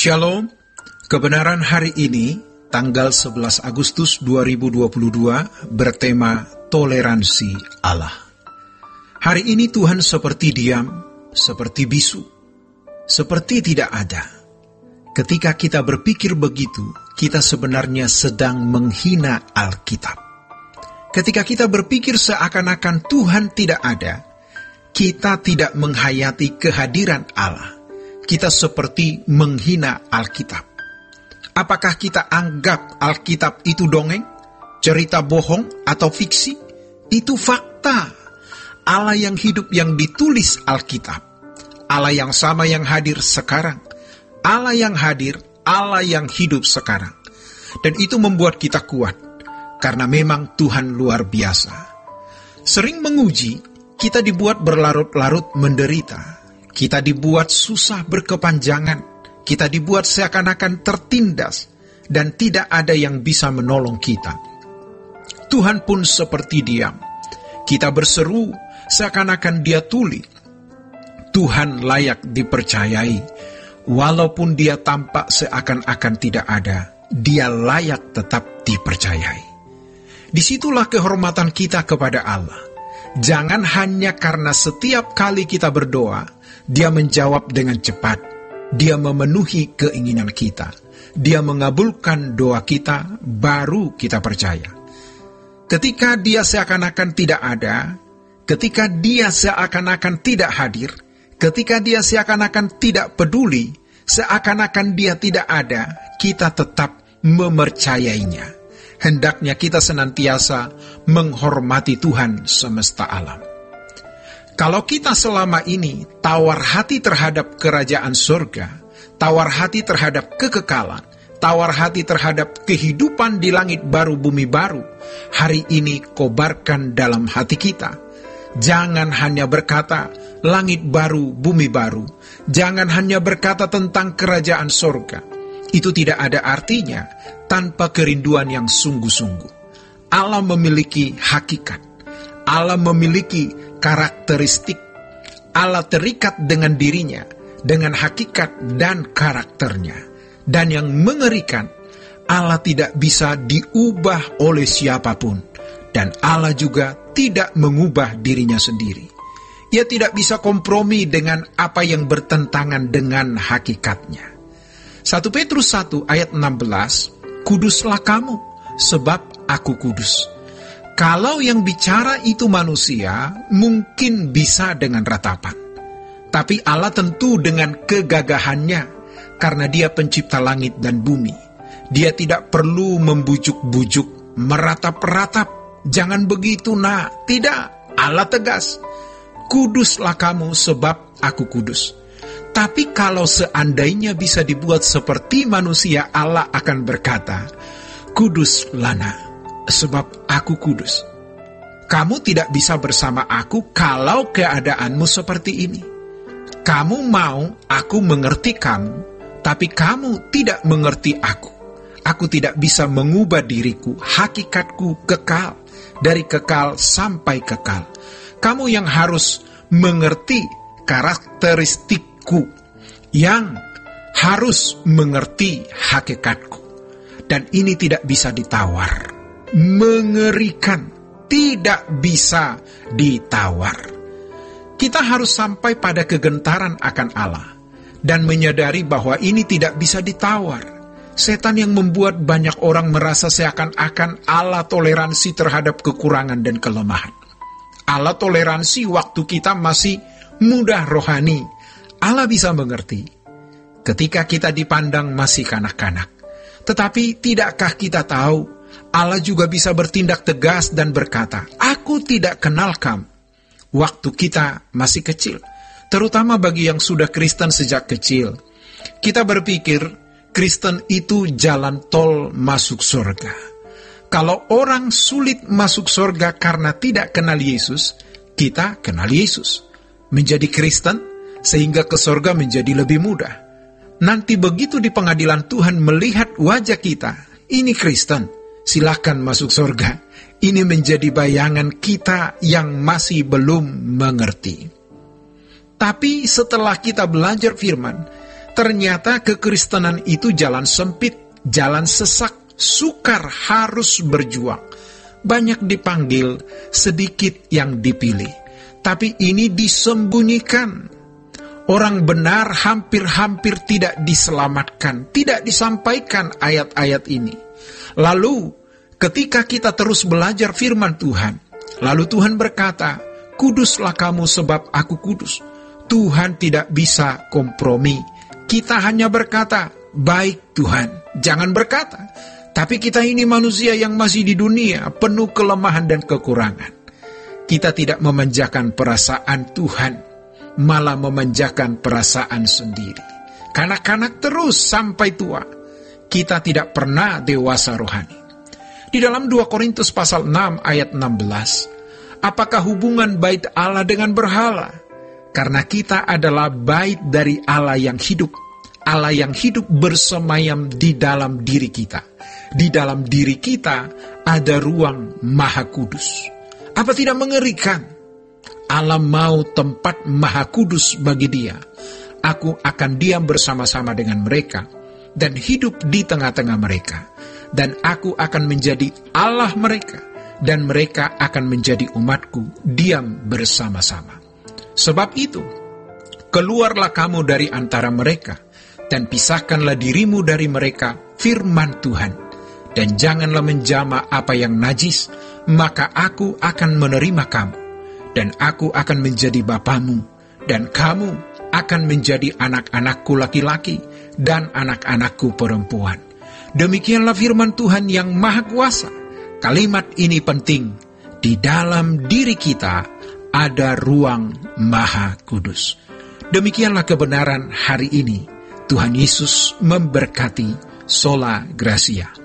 Shalom, kebenaran hari ini, tanggal 11 Agustus 2022, bertema toleransi Allah. Hari ini Tuhan seperti diam, seperti bisu, seperti tidak ada. Ketika kita berpikir begitu, kita sebenarnya sedang menghina Alkitab. Ketika kita berpikir seakan-akan Tuhan tidak ada, kita tidak menghayati kehadiran Allah. Kita seperti menghina Alkitab. Apakah kita anggap Alkitab itu dongeng, cerita bohong, atau fiksi? Itu fakta. Allah yang hidup yang ditulis Alkitab. Allah yang sama yang hadir sekarang. Allah yang hadir, Allah yang hidup sekarang. Dan itu membuat kita kuat, karena memang Tuhan luar biasa. Sering menguji, kita dibuat berlarut-larut menderita. Kita dibuat susah berkepanjangan, kita dibuat seakan-akan tertindas, dan tidak ada yang bisa menolong kita. Tuhan pun seperti diam. Kita berseru seakan-akan Dia tuli. Tuhan layak dipercayai, walaupun Dia tampak seakan-akan tidak ada, Dia layak tetap dipercayai. Disitulah kehormatan kita kepada Allah. Jangan hanya karena setiap kali kita berdoa, Dia menjawab dengan cepat. Dia memenuhi keinginan kita. Dia mengabulkan doa kita, baru kita percaya. Ketika Dia seakan-akan tidak ada, ketika Dia seakan-akan tidak hadir, ketika Dia seakan-akan tidak peduli, seakan-akan Dia tidak ada, kita tetap mempercayainya. Hendaknya kita senantiasa menghormati Tuhan semesta alam. Kalau kita selama ini tawar hati terhadap kerajaan surga, tawar hati terhadap kekekalan, tawar hati terhadap kehidupan di langit baru bumi baru, hari ini kobarkan dalam hati kita. Jangan hanya berkata langit baru bumi baru, jangan hanya berkata tentang kerajaan surga. Itu tidak ada artinya tanpa kerinduan yang sungguh-sungguh. Allah memiliki hakikat, Allah memiliki karakteristik. Allah terikat dengan dirinya, dengan hakikat dan karakternya. Dan yang mengerikan, Allah tidak bisa diubah oleh siapapun. Dan Allah juga tidak mengubah dirinya sendiri. Ia tidak bisa kompromi dengan apa yang bertentangan dengan hakikatnya. 1 Petrus 1 ayat 16, Kuduslah kamu, sebab aku kudus. Kalau yang bicara itu manusia, mungkin bisa dengan ratapan. Tapi Allah tentu dengan kegagahannya, karena Dia pencipta langit dan bumi. Dia tidak perlu membujuk-bujuk, meratap-ratap. Jangan begitu, nak. Tidak, Allah tegas. Kuduslah kamu sebab aku kudus. Tapi kalau seandainya bisa dibuat seperti manusia, Allah akan berkata, Kuduslah nak, sebab aku kudus. Kamu tidak bisa bersama aku kalau keadaanmu seperti ini. Kamu mau aku mengerti kamu, tapi kamu tidak mengerti aku. Aku tidak bisa mengubah diriku, hakikatku kekal, dari kekal sampai kekal. Kamu yang harus mengerti karakteristikku, yang harus mengerti hakikatku. Dan ini tidak bisa ditawar. Mengerikan, tidak bisa ditawar. Kita harus sampai pada kegentaran akan Allah dan menyadari bahwa ini tidak bisa ditawar. Setan yang membuat banyak orang merasa seakan-akan Allah toleransi terhadap kekurangan dan kelemahan. Allah toleransi waktu kita masih muda rohani. Allah bisa mengerti ketika kita dipandang masih kanak-kanak. Tetapi tidakkah kita tahu Allah juga bisa bertindak tegas dan berkata, Aku tidak kenal kamu. Waktu kita masih kecil, terutama bagi yang sudah Kristen sejak kecil. Kita berpikir Kristen itu jalan tol masuk surga. Kalau orang sulit masuk surga karena tidak kenal Yesus, kita kenal Yesus. Menjadi Kristen sehingga ke surga menjadi lebih mudah. Nanti begitu di pengadilan Tuhan melihat wajah kita, ini Kristen, silakan masuk surga. Ini menjadi bayangan kita yang masih belum mengerti. Tapi setelah kita belajar firman, ternyata kekristenan itu jalan sempit, jalan sesak, sukar, harus berjuang. Banyak dipanggil, sedikit yang dipilih. Tapi ini disembunyikan. Orang benar hampir-hampir tidak diselamatkan, tidak disampaikan ayat-ayat ini. Lalu, ketika kita terus belajar firman Tuhan, lalu Tuhan berkata, "Kuduslah kamu sebab aku kudus." Tuhan tidak bisa kompromi. Kita hanya berkata, "Baik Tuhan." Jangan berkata, "Tapi kita ini manusia yang masih di dunia, penuh kelemahan dan kekurangan." Kita tidak memanjakan perasaan Tuhan, malah memanjakan perasaan sendiri. Kanak-kanak terus sampai tua. Kita tidak pernah dewasa rohani. Di dalam 2 Korintus pasal 6 ayat 16, apakah hubungan bait Allah dengan berhala? Karena kita adalah bait dari Allah yang hidup. Allah yang hidup bersemayam di dalam diri kita. Di dalam diri kita ada ruang Maha Kudus. Apa tidak mengerikan? Allah mau tempat Maha Kudus bagi dia. Aku akan diam bersama-sama dengan mereka dan hidup di tengah-tengah mereka. Dan aku akan menjadi Allah mereka, dan mereka akan menjadi umatku, diam bersama-sama. Sebab itu, keluarlah kamu dari antara mereka, dan pisahkanlah dirimu dari mereka, firman Tuhan. Dan janganlah menjamah apa yang najis, maka aku akan menerima kamu. Dan aku akan menjadi bapamu, dan kamu akan menjadi anak-anakku laki-laki, dan anak-anakku perempuan. Demikianlah firman Tuhan yang Maha Kuasa. Kalimat ini penting. Di dalam diri kita ada ruang Maha Kudus. Demikianlah kebenaran hari ini. Tuhan Yesus memberkati. Sola Gracia.